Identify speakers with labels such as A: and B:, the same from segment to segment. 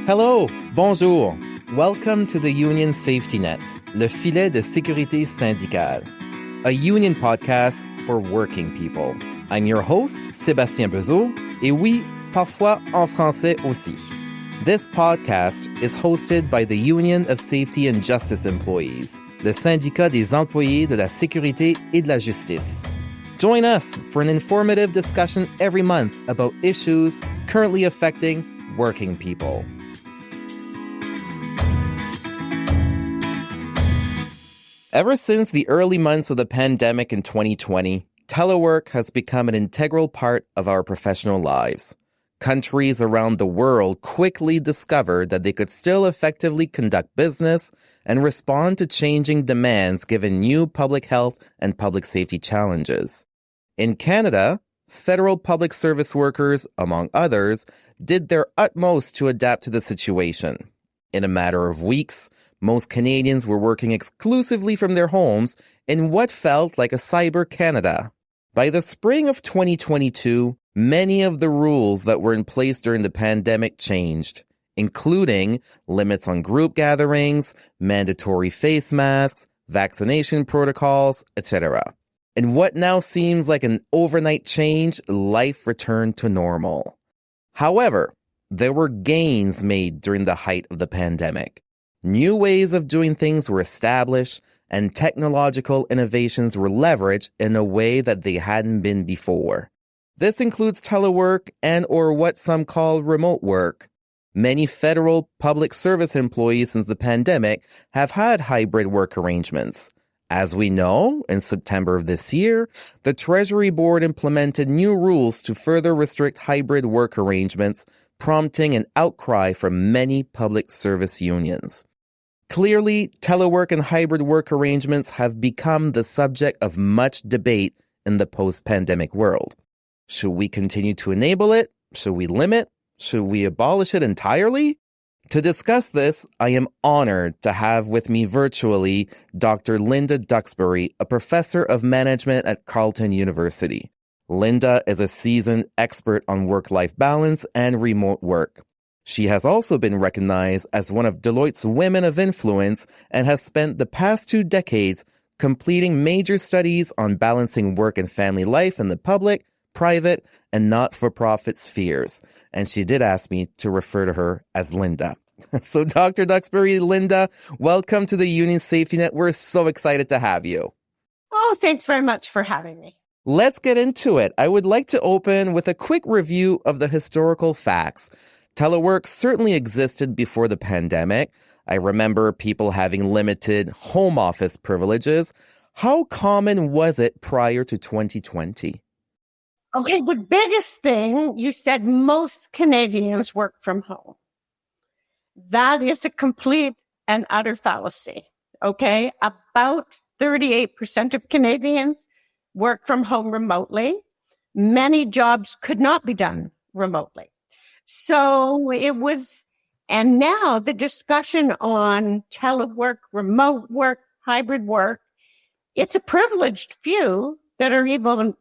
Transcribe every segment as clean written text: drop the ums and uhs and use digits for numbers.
A: Hello, bonjour. Welcome to the Union Safety Net, le filet de sécurité syndicale, a union podcast for working people. I'm your host, Sébastien Bezeau, et oui, parfois en français aussi. This podcast is hosted by the Union of Safety and Justice Employees, le syndicat des employés de la sécurité et de la justice. Join us for an informative discussion every month about issues currently affecting working people. Ever since the early months of the pandemic in 2020, telework has become an integral part of our professional lives. Countries around the world quickly discovered that they could still effectively conduct business and respond to changing demands given new public health and public safety challenges. In Canada, federal public service workers, among others, did their utmost to adapt to the situation. In a matter of weeks, most Canadians were working exclusively from their homes in what felt like a cyber Canada. By the spring of 2022, many of the rules that were in place during the pandemic changed, including limits on group gatherings, mandatory face masks, vaccination protocols, etc. In what now seems like an overnight change, life returned to normal. However, there were gains made during the height of the pandemic. New ways of doing things were established, and technological innovations were leveraged in a way that they hadn't been before. This includes telework and or what some call remote work. Many federal public service employees since the pandemic have had hybrid work arrangements. As we know, in September of this year, the Treasury Board implemented new rules to further restrict hybrid work arrangements, prompting an outcry from many public service unions. Clearly, telework and hybrid work arrangements have become the subject of much debate in the post-pandemic world. Should we continue to enable it? Should we limit? Should we abolish it entirely? To discuss this, I am honored to have with me virtually Dr. Linda Duxbury, a professor of management at Carleton University. Linda is a seasoned expert on work-life balance and remote work. She has also been recognized as one of Deloitte's Women of Influence and has spent the past 2 decades completing major studies on balancing work and family life in the public, private, and not-for-profit spheres. And she did ask me to refer to her as Linda. So Dr. Duxbury, Linda, welcome to the Union Safety Net. We're so excited to have you.
B: Oh, thanks very much for having me.
A: Let's get into it. I would like to open with a quick review of the historical facts. Telework certainly existed before the pandemic. I remember people having limited home office privileges. How common was it prior to 2020?
B: Okay, the biggest thing, you said most Canadians work from home. That is a complete and utter fallacy, okay? About 38% of Canadians work from home remotely. Many jobs could not be done remotely. So it was, and now the discussion on telework, remote work, hybrid work, it's a privileged few that are even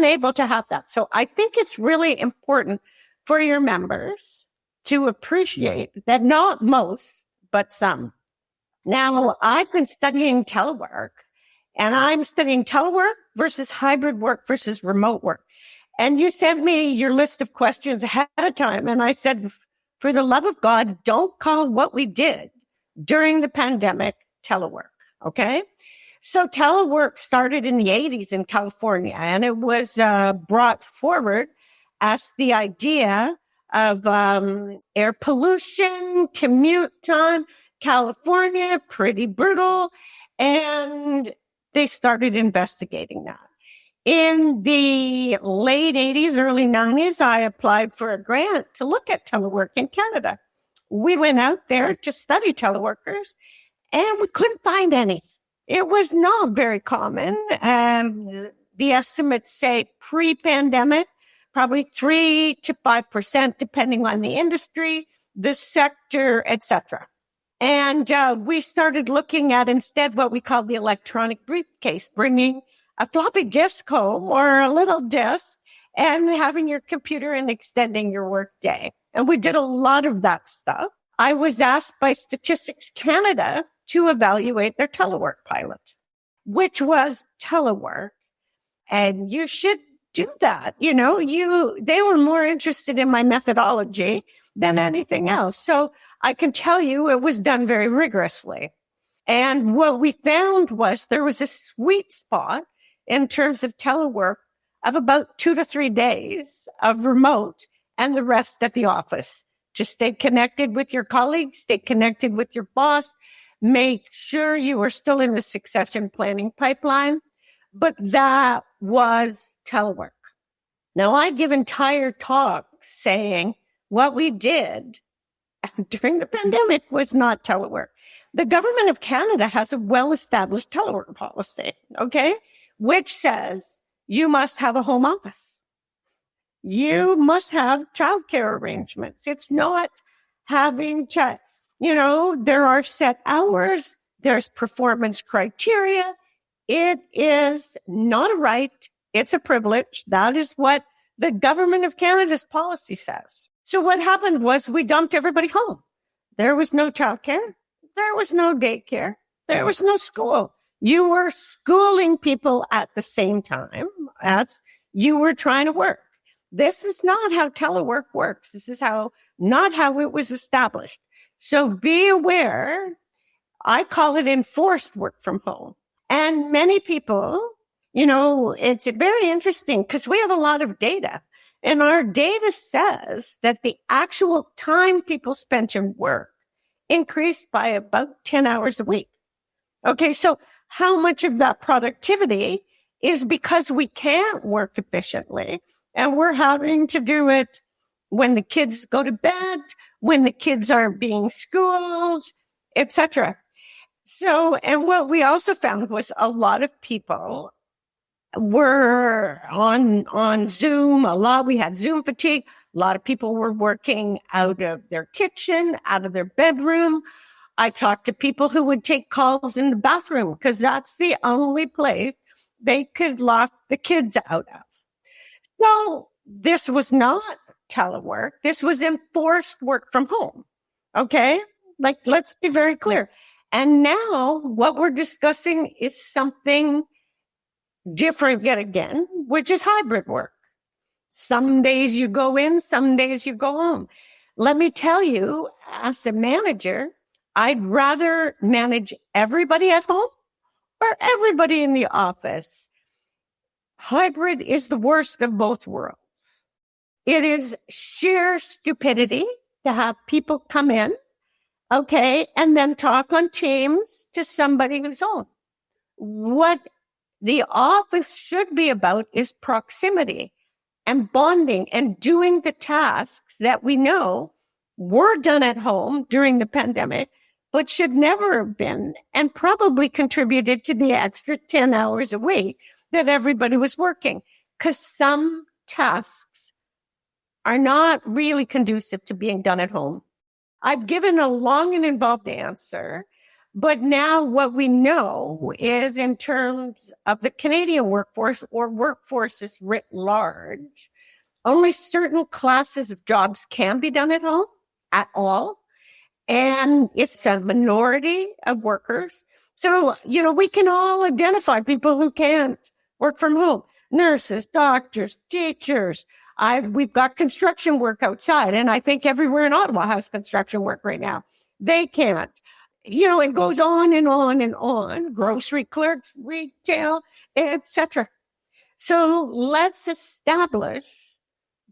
B: able to have that. So I think it's really important for your members to appreciate that not most, but some. Now, I've been studying telework, and I'm studying telework versus hybrid work versus remote work. And you sent me your list of questions ahead of time. And I said, for the love of God, don't call what we did during the pandemic telework. Okay. So telework started in the 80s in California, and it was brought forward as the idea of air pollution, commute time, California, pretty brutal. And they started investigating that. In the late 80s, early 90s, I applied for a grant to look at telework in Canada. We went out there to study teleworkers, and we couldn't find any. It was not very common. The estimates say pre-pandemic, probably 3 to 5%, depending on the industry, the sector, etc. And we started looking at instead what we call the electronic briefcase, bringing a floppy disk home or a little disk and having your computer and extending your work day. And we did a lot of that stuff. I was asked by Statistics Canada to evaluate their telework pilot, which was telework. And you should do that. They were more interested in my methodology than anything else. So I can tell you it was done very rigorously. And what we found was there was a sweet spot in terms of telework of about 2 to 3 days of remote and the rest at the office. Just stay connected with your colleagues, stay connected with your boss, make sure you are still in the succession planning pipeline. But that was telework. Now, I give entire talks saying what we did during the pandemic was not telework. The government of Canada has a well-established telework policy, okay, which says you must have a home office. You must have childcare arrangements. It's not having there are set hours. There's performance criteria. It is not a right. It's a privilege. That is what the government of Canada's policy says. So what happened was we dumped everybody home. There was no childcare. There was no daycare. There was no school. You were schooling people at the same time as you were trying to work. This is not how telework works. This is not how it was established. So be aware. I call it enforced work from home. And many people, it's very interesting because we have a lot of data. And our data says that the actual time people spent in work increased by about 10 hours a week. Okay, so how much of that productivity is because we can't work efficiently and we're having to do it when the kids go to bed, when the kids are being schooled, etc. So, and what we also found was a lot of people were on Zoom we had Zoom fatigue. A lot of people were working out of their kitchen, out of their bedroom. I talked to people who would take calls in the bathroom because that's the only place they could lock the kids out of. So this was not telework. This was enforced work from home. Okay? Let's be very clear. And now what we're discussing is something different yet again, which is hybrid work. Some days you go in, some days you go home. Let me tell you, as a manager, I'd rather manage everybody at home or everybody in the office. Hybrid is the worst of both worlds. It is sheer stupidity to have people come in, okay, and then talk on Teams to somebody who's home. What the office should be about is proximity and bonding and doing the tasks that we know were done at home during the pandemic, but should never have been and probably contributed to the extra 10 hours a week that everybody was working. Because some tasks are not really conducive to being done at home. I've given a long and involved answer, but now what we know is in terms of the Canadian workforce or workforces writ large, only certain classes of jobs can be done at home at all. And it's a minority of workers. So, we can all identify people who can't work from home. Nurses, doctors, teachers. We've got construction work outside, and I think everywhere in Ottawa has construction work right now. They can't. It goes on and on and on. Grocery clerks, retail, etc. So let's establish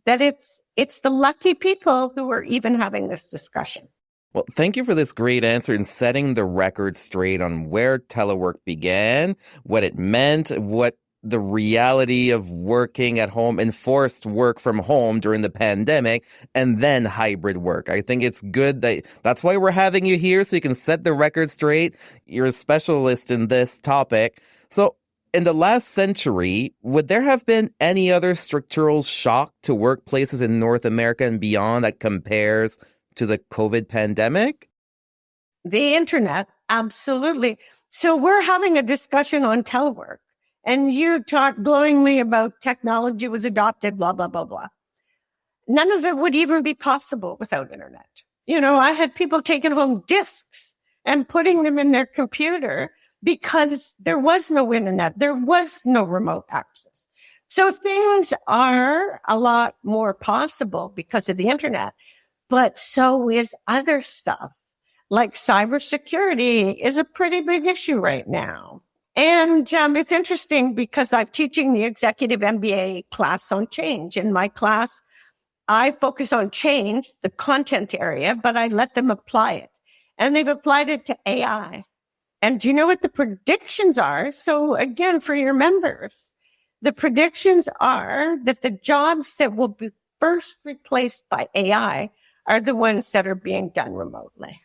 B: that it's the lucky people who are even having this discussion.
A: Well, thank you for this great answer and setting the record straight on where telework began, what it meant, what the reality of working at home, enforced work from home during the pandemic, and then hybrid work. I think it's good that's why we're having you here, so you can set the record straight. You're a specialist in this topic. So in the last century, would there have been any other structural shock to workplaces in North America and beyond that compares to the COVID pandemic?
B: The internet, absolutely. So we're having a discussion on telework. And you talk glowingly about technology was adopted, blah, blah, blah, blah. None of it would even be possible without internet. I had people taking home discs and putting them in their computer because there was no internet. There was no remote access. So things are a lot more possible because of the internet, but so is other stuff. Like cybersecurity is a pretty big issue right now. And it's interesting because I'm teaching the executive MBA class on change. In my class, I focus on change, the content area, but I let them apply it. And they've applied it to AI. And do you know what the predictions are? So again, for your members, the predictions are that the jobs that will be first replaced by AI are the ones that are being done remotely.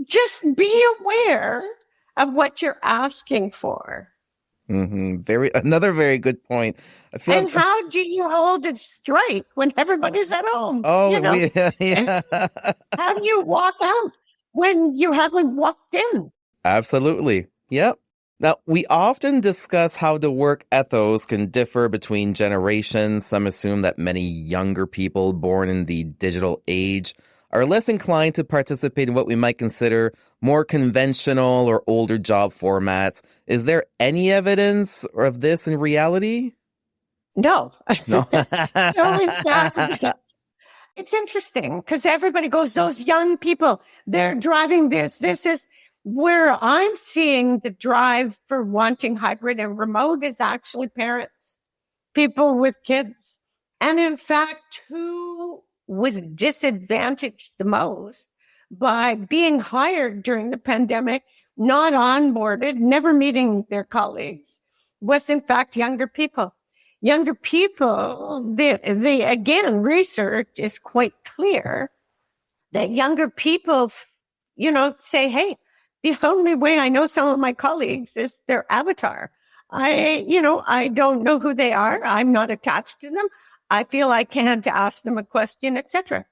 B: Just be aware of what you're asking for.
A: Another very good point.
B: And how do you hold it straight when everybody's at home?
A: Oh,
B: yeah. How do you walk out when you haven't walked in?
A: Absolutely. Yep. Now, we often discuss how the work ethos can differ between generations. Some assume that many younger people born in the digital age are less inclined to participate in what we might consider more conventional or older job formats. Is there any evidence of this in reality?
B: No.
A: No.
B: No, in fact, it's interesting because everybody goes, those young people, they're driving this. This is where I'm seeing the drive for wanting hybrid and remote is actually parents, people with kids. And in fact, who was disadvantaged the most by being hired during the pandemic, not onboarded, never meeting their colleagues, was in fact younger people. Younger people, again, research is quite clear that younger people, say, hey, the only way I know some of my colleagues is their avatar. I don't know who they are. I'm not attached to them. I feel I can't ask them a question, etc.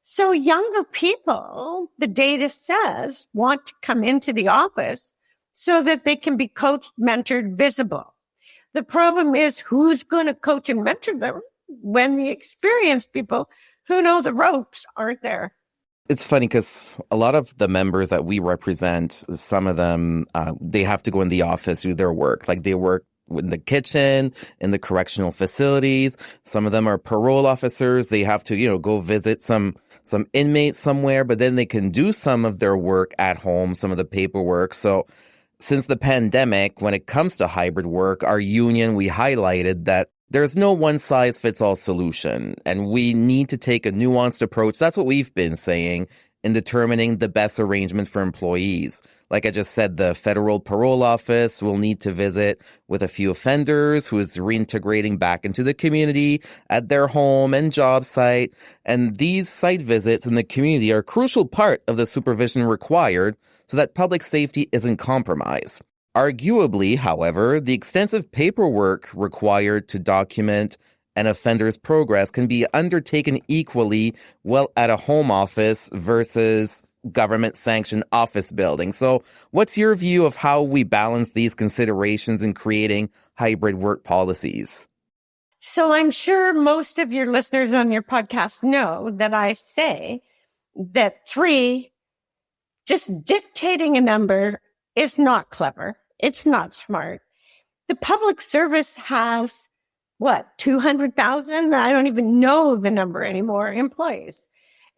B: So younger people, the data says, want to come into the office so that they can be coached, mentored, visible. The problem is who's going to coach and mentor them when the experienced people who know the ropes aren't there.
A: It's funny because a lot of the members that we represent, some of them, they have to go in the office, do their work. Like they work in the kitchen, in the correctional facilities. Some of them are parole officers. They have to, go visit some inmates somewhere, but then they can do some of their work at home, some of the paperwork. So since the pandemic, when it comes to hybrid work, our union, we highlighted that there's no one-size-fits-all solution, and we need to take a nuanced approach. That's what we've been saying in determining the best arrangement for employees. Like I just said, the federal parole office will need to visit with a few offenders who is reintegrating back into the community at their home and job site. And these site visits in the community are a crucial part of the supervision required so that public safety isn't compromised. Arguably, however, the extensive paperwork required to document an offender's progress can be undertaken equally well at a home office versus government-sanctioned office building. So what's your view of how we balance these considerations in creating hybrid work policies?
B: So I'm sure most of your listeners on your podcast know that I say that 3, just dictating a number is not clever. It's not smart. The public service has, 200,000? I don't even know the number anymore, employees.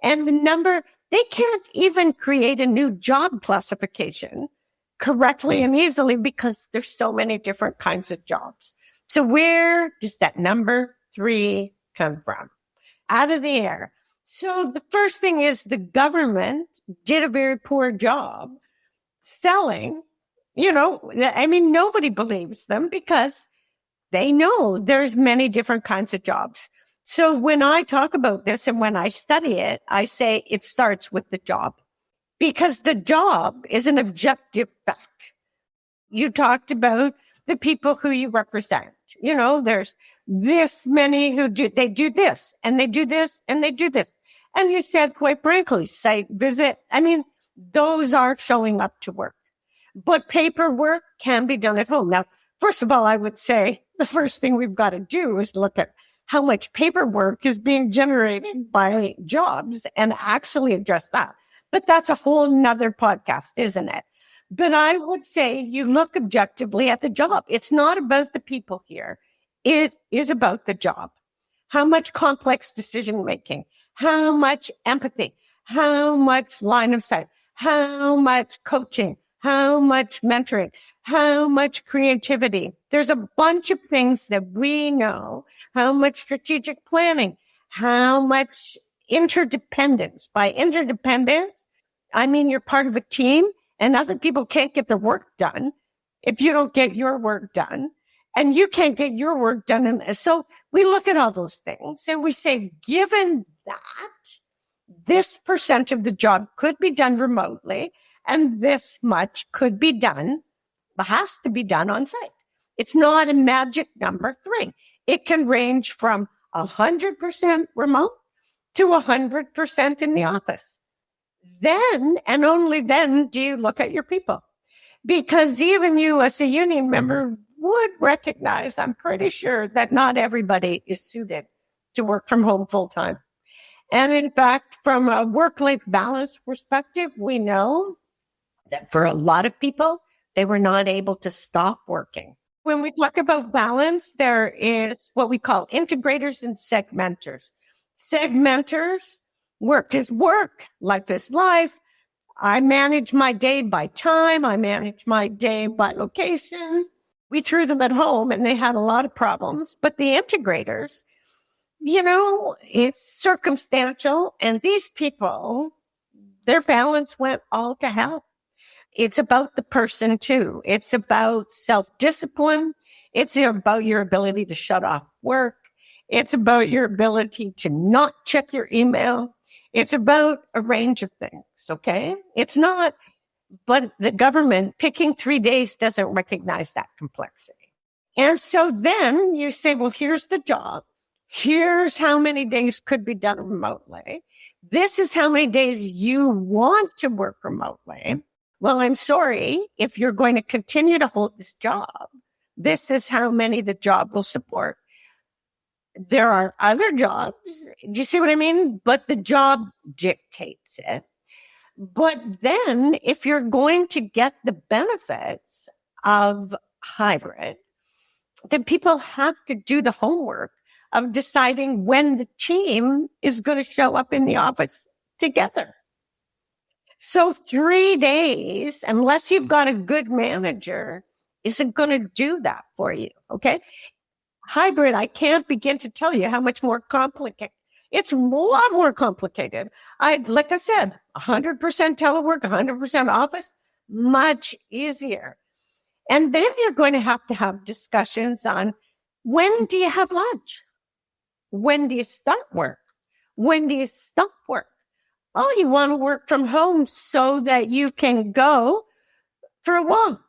B: And the number, they can't even create a new job classification correctly and easily because there's so many different kinds of jobs. So where does that number 3 come from? Out of the air. So the first thing is the government did a very poor job selling. Nobody believes them because they know there's many different kinds of jobs. So when I talk about this and when I study it, I say it starts with the job because the job is an objective fact. You talked about the people who you represent. There's this many who they do this and they do this and they do this. And you said, quite frankly, site visit. Those are showing up to work. But paperwork can be done at home. Now, first of all, I would say the first thing we've got to do is look at how much paperwork is being generated by jobs and actually address that. But that's a whole nother podcast, isn't it? But I would say you look objectively at the job. It's not about the people here. It is about the job. How much complex decision making, how much empathy, how much line of sight, how much coaching, how much mentoring, how much creativity. There's a bunch of things that we know, how much strategic planning, how much interdependence. By interdependence, I mean you're part of a team and other people can't get their work done if you don't get your work done. And you can't get your work done. And so we look at all those things and we say, given that this % of the job could be done remotely and this much could be done, has to be done on site. It's not a magic number 3. It can range from 100% remote to 100% in the office. Then, and only then, do you look at your people. Because even you as a union member would recognize, I'm pretty sure, that not everybody is suited to work from home full time. And in fact, from a work-life balance perspective, we know that for a lot of people, they were not able to stop working. When we talk about balance, there is what we call integrators and segmenters. Segmenters, work is work, life is life. I manage my day by time. I manage my day by location. We threw them at home and they had a lot of problems. But the integrators, it's circumstantial. And these people, their balance went all to hell. It's about the person too. It's about self-discipline. It's about your ability to shut off work. It's about your ability to not check your email. It's about a range of things, okay? It's not, but the government picking 3 days doesn't recognize that complexity. And so then you say, well, here's the job. Here's how many days could be done remotely. This is how many days you want to work remotely. Well, I'm sorry, if you're going to continue to hold this job, this is how many the job will support. There are other jobs. Do you see what I mean? But the job dictates it. But then if you're going to get the benefits of hybrid, then people have to do the homework of deciding when the team is going to show up in the office together. So 3 days, unless you've got a good manager, isn't going to do that for you. Okay. Hybrid, I can't begin to tell you how much more complicated. It's a lot more complicated. Like I said, 100% telework, 100% office, much easier. And then you're going to have discussions on when do you have lunch? When do you start work? When do you stop work? Oh, you want to work from home so that you can go for a walk.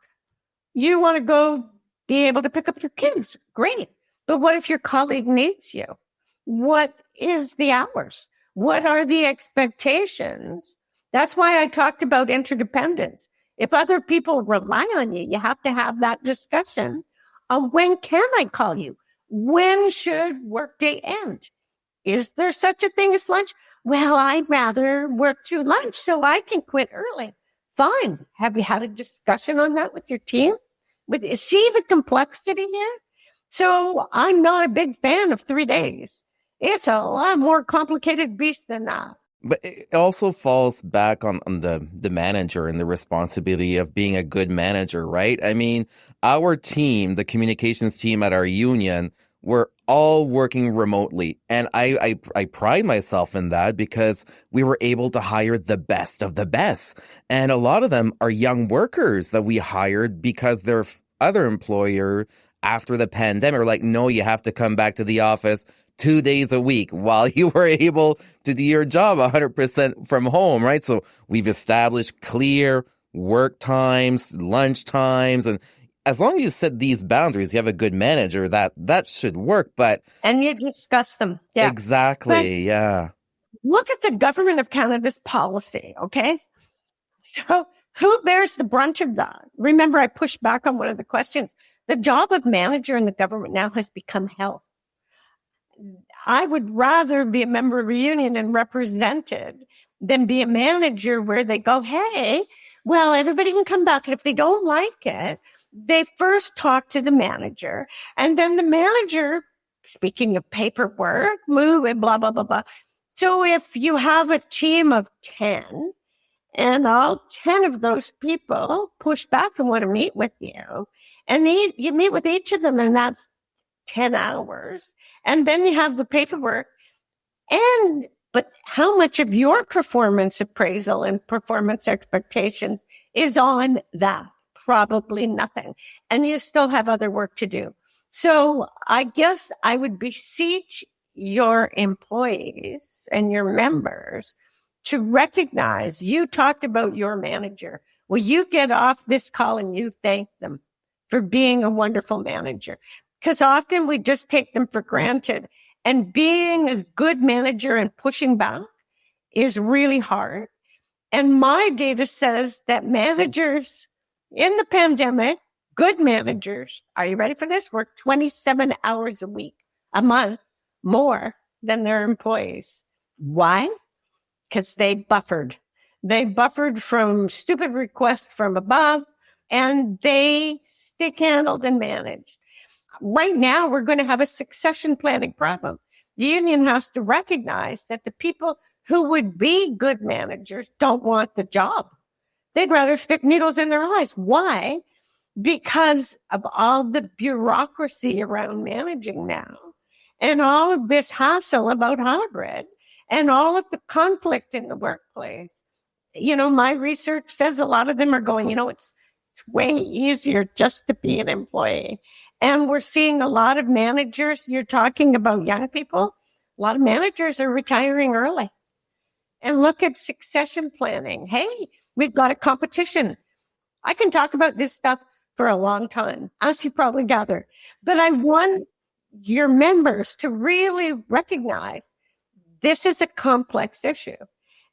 B: You want to go be able to pick up your kids. Great. But what if your colleague needs you? What is the hours? What are the expectations? That's why I talked about interdependence. If other people rely on you, you have to have that discussion on when can I call you? When should workday end? Is there such a thing as lunch? Well, I'd rather work through lunch so I can quit early. Fine. Have you had a discussion on that with your team? See the complexity here? So I'm not a big fan of 3 days. It's a lot more complicated beast than that.
A: But it also falls back on the manager and the responsibility of being a good manager, right? I mean, our team, the communications team at our union, we're all working remotely. And I pride myself in that because we were able to hire the best of the best. And a lot of them are young workers that we hired because their other employer after the pandemic were like, no, you have to come back to the office 2 days a week while you were able to do your job 100% from home, right? So we've established clear work times, lunch times, and as long as you set these boundaries, you have a good manager, that should work.
B: And you discuss them. Yeah.
A: Exactly. But yeah.
B: Look at the government of Canada's policy, okay? So who bears the brunt of that? Remember, I pushed back on one of the questions. The job of manager in the government now has become health. I would rather be a member of a union and represented than be a manager where they go, hey, well, everybody can come back. And if they don't like it, they first talk to the manager. And then the manager, speaking of paperwork, move and blah, blah, blah, blah. So if you have a team of 10 and all 10 of those people push back and want to meet with you, and you meet with each of them, and that's 10 hours. And then you have the paperwork. But how much of your performance appraisal and performance expectations is on that? Probably nothing. And you still have other work to do. So I guess I would beseech your employees and your members to recognize you talked about your manager. Will you get off this call and you thank them for being a wonderful manager? Because often we just take them for granted. And being a good manager and pushing back is really hard. And my data says that managers in the pandemic, good managers, are you ready for this? Work 27 hours a week, a month, more than their employees. Why? Because they buffered. They buffered from stupid requests from above, and they stick-handled and managed. Right now, we're going to have a succession planning problem. The union has to recognize that the people who would be good managers don't want the job. They'd rather stick needles in their eyes. Why? Because of all the bureaucracy around managing now and all of this hassle about hybrid and all of the conflict in the workplace. You know, my research says a lot of them are going, it's way easier just to be an employee. And we're seeing a lot of managers, you're talking about young people, a lot of managers are retiring early. And look at succession planning. Hey, we've got a competition. I can talk about this stuff for a long time, as you probably gather. But I want your members to really recognize this is a complex issue.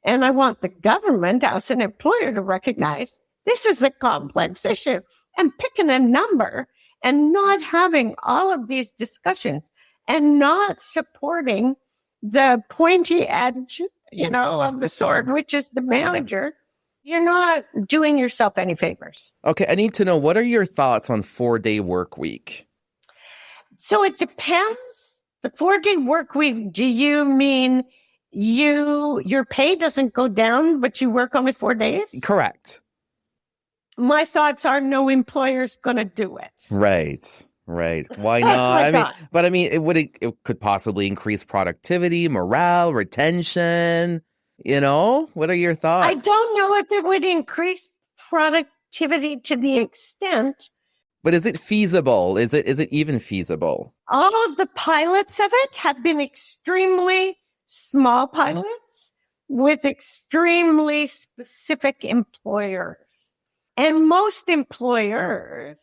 B: And I want the government as an employer to recognize this is a complex issue. And picking a number and not having all of these discussions and not supporting the pointy edge, of the sword, which is the manager, you're not doing yourself any favors.
A: Okay, I need to know, what are your thoughts on 4-day work week?
B: So it depends. The 4-day work week, do you mean your pay doesn't go down, but you work only 4 days?
A: Correct.
B: My thoughts are no employer's going to do it.
A: Right. Why not? It could possibly increase productivity, morale, retention. What are your thoughts?
B: I don't know if it would increase productivity to the extent.
A: But is it feasible? Is it even feasible?
B: All of the pilots of it have been extremely small pilots with extremely specific employers. And most employers,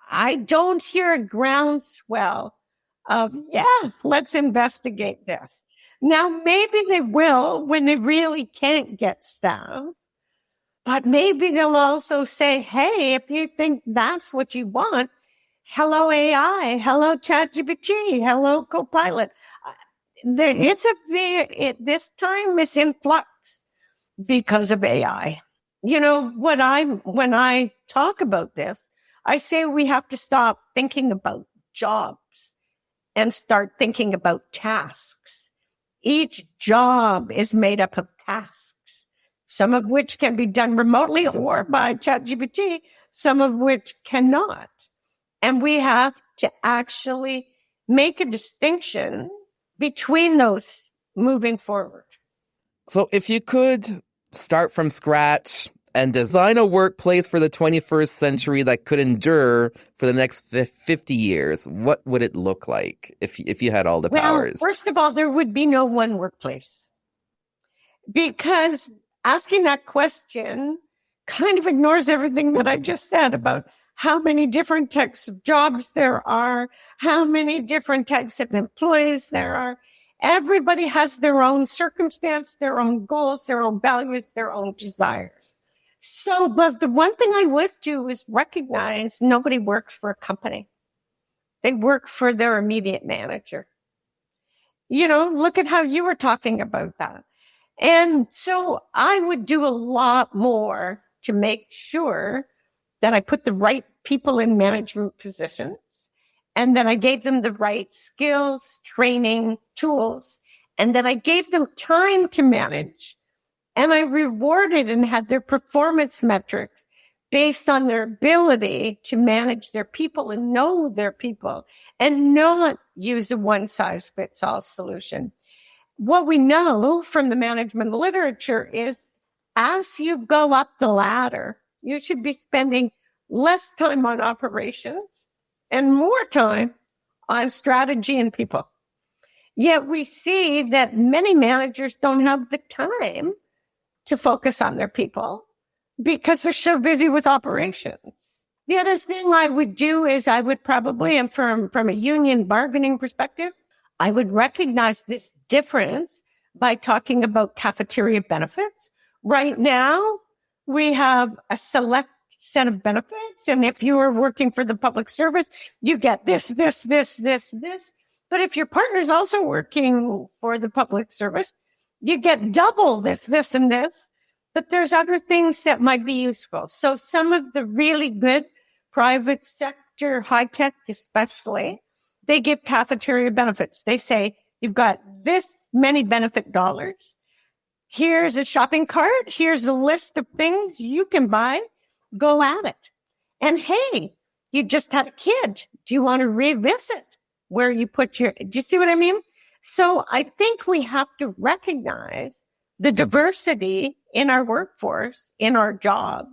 B: I don't hear a groundswell of, let's investigate this. Now, maybe they will when they really can't get staff, but maybe they'll also say, hey, if you think that's what you want, hello AI, hello ChatGPT, hello Copilot. This time is in flux because of AI. When I talk about this, I say we have to stop thinking about jobs and start thinking about tasks. Each job is made up of tasks, some of which can be done remotely or by ChatGPT, some of which cannot. And we have to actually make a distinction between those moving forward.
A: So if you could start from scratch and design a workplace for the 21st century that could endure for the next 50 years, what would it look like if you had all the powers?
B: First of all, there would be no one workplace. Because asking that question kind of ignores everything that I just said about how many different types of jobs there are, how many different types of employees there are. Everybody has their own circumstance, their own goals, their own values, their own desires. So, but the one thing I would do is recognize nobody works for a company. They work for their immediate manager. Look at how you were talking about that. And so I would do a lot more to make sure that I put the right people in management positions and that I gave them the right skills, training, tools, and that I gave them time to manage. And I rewarded and had their performance metrics based on their ability to manage their people and know their people and not use a one-size-fits-all solution. What we know from the management literature is as you go up the ladder, you should be spending less time on operations and more time on strategy and people. Yet we see that many managers don't have the time to focus on their people because they're so busy with operations. The other thing I would do is I would probably, and from a union bargaining perspective, I would recognize this difference by talking about cafeteria benefits. Right now, we have a select set of benefits. And if you are working for the public service, you get this. But if your partner is also working for the public service, you get double this, and this. But there's other things that might be useful. So some of the really good private sector, high tech especially, they give cafeteria benefits. They say, you've got this many benefit dollars. Here's a shopping cart. Here's a list of things you can buy. Go at it. And hey, you just had a kid. Do you want to revisit where you put do you see what I mean? So I think we have to recognize the diversity in our workforce, in our jobs,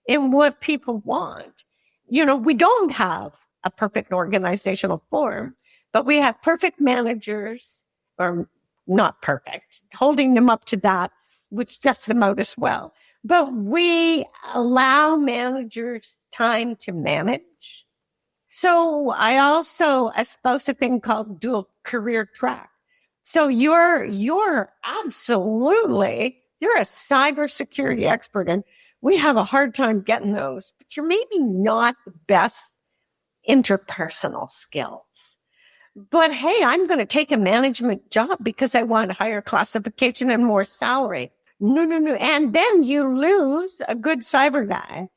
B: in what people want. We don't have a perfect organizational form, but we have perfect managers, or not perfect. Holding them up to that would stress them out as well. But we allow managers time to manage. So I also espouse a thing called dual career track. So you're absolutely, you're a cybersecurity expert, and we have a hard time getting those, but you're maybe not the best interpersonal skills. But hey, I'm going to take a management job because I want higher classification and more salary. No. And then you lose a good cyber guy.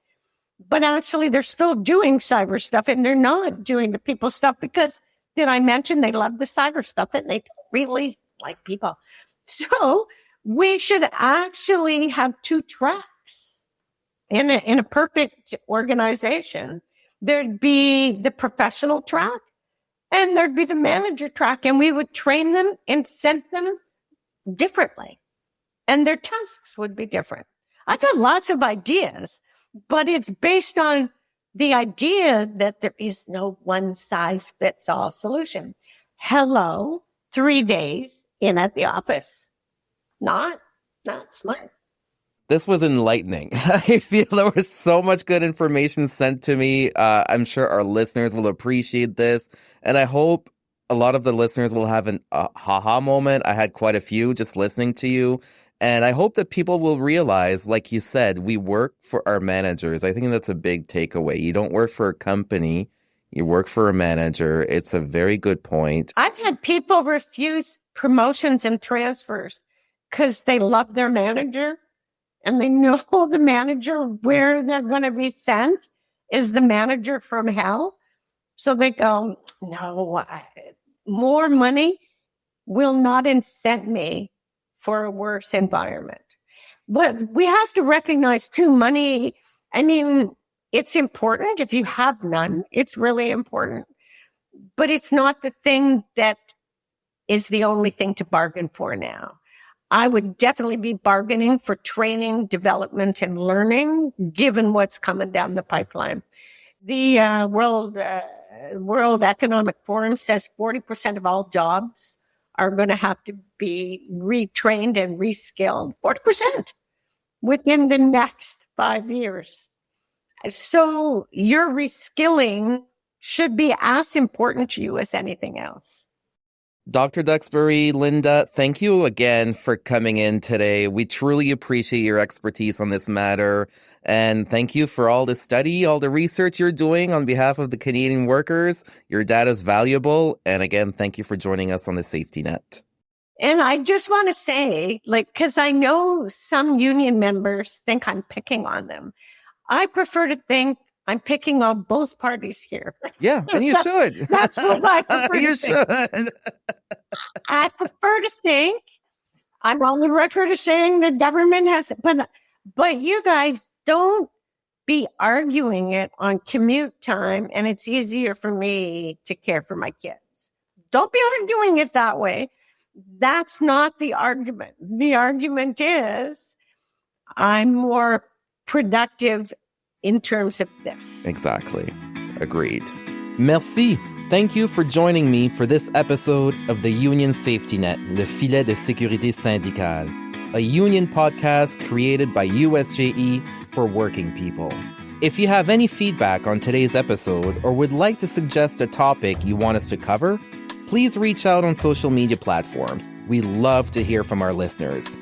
B: But actually, they're still doing cyber stuff and they're not doing the people stuff because, did I mention they love the cyber stuff and they don't really like people? So we should actually have two tracks in a perfect organization. There'd be the professional track and there'd be the manager track, and we would train them and send them differently. And their tasks would be different. I got lots of ideas, but it's based on the idea that there is no one size fits all solution. Hello, 3 days in at the office. Not smart.
A: This was enlightening. I feel there was so much good information sent to me. I'm sure our listeners will appreciate this. And I hope a lot of the listeners will have an aha moment. I had quite a few just listening to you. And I hope that people will realize, like you said, we work for our managers. I think that's a big takeaway. You don't work for a company. You work for a manager. It's a very good point.
B: I've had people refuse promotions and transfers because they love their manager and they know the manager where they're going to be sent is the manager from hell. So they go, no, more money will not incent me for a worse environment. But we have to recognize too, money, I mean, it's important. If you have none, it's really important. But it's not the thing that is the only thing to bargain for now. I would definitely be bargaining for training, development, and learning, given what's coming down the pipeline. The World Economic Forum says 40% of all jobs are going to have to be retrained and reskilled. 40% within the next 5 years. So your reskilling should be as important to you as anything else.
A: Dr. Duxbury, Linda, thank you again for coming in today. We truly appreciate your expertise on this matter. And thank you for all the study, all the research you're doing on behalf of the Canadian workers. Your data is valuable. And again, thank you for joining us on the Safety Net.
B: And I just want to say, because I know some union members think I'm picking on them. I prefer to think I'm picking on both parties here.
A: Yeah, and you should.
B: That's what I prefer
A: You
B: to think.
A: should.
B: I prefer to think I'm on the record of saying the government has, but you guys don't be arguing it on commute time, and it's easier for me to care for my kids. Don't be arguing it that way. That's not the argument. The argument is I'm more productive in terms of this.
A: Exactly. Agreed. Merci. Thank you for joining me for this episode of the Union Safety Net, Le Filet de Sécurité Syndicale, a union podcast created by USJE for working people. If you have any feedback on today's episode or would like to suggest a topic you want us to cover, please reach out on social media platforms. We love to hear from our listeners.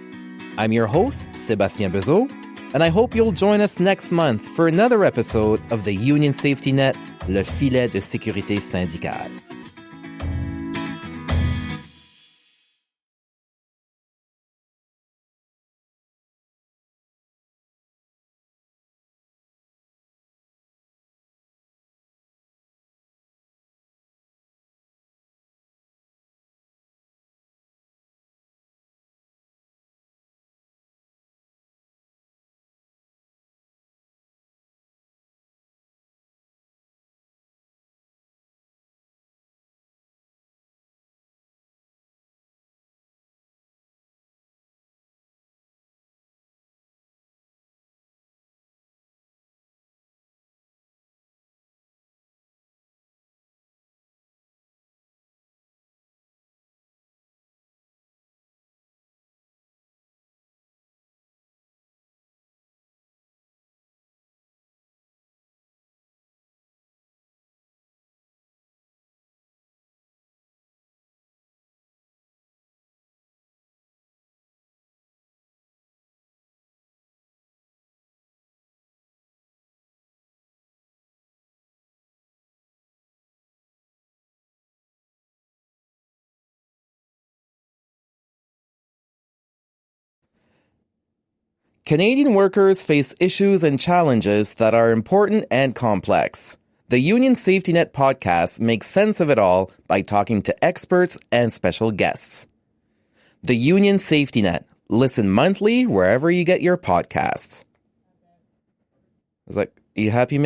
A: I'm your host, Sébastien Bezeau, and I hope you'll join us next month for another episode of the Union Safety Net, Le Filet de Sécurité Syndicale. Canadian workers face issues and challenges that are important and complex. The Union Safety Net podcast makes sense of it all by talking to experts and special guests. The Union Safety Net. Listen monthly wherever you get your podcasts. I was like, you happy, Meg?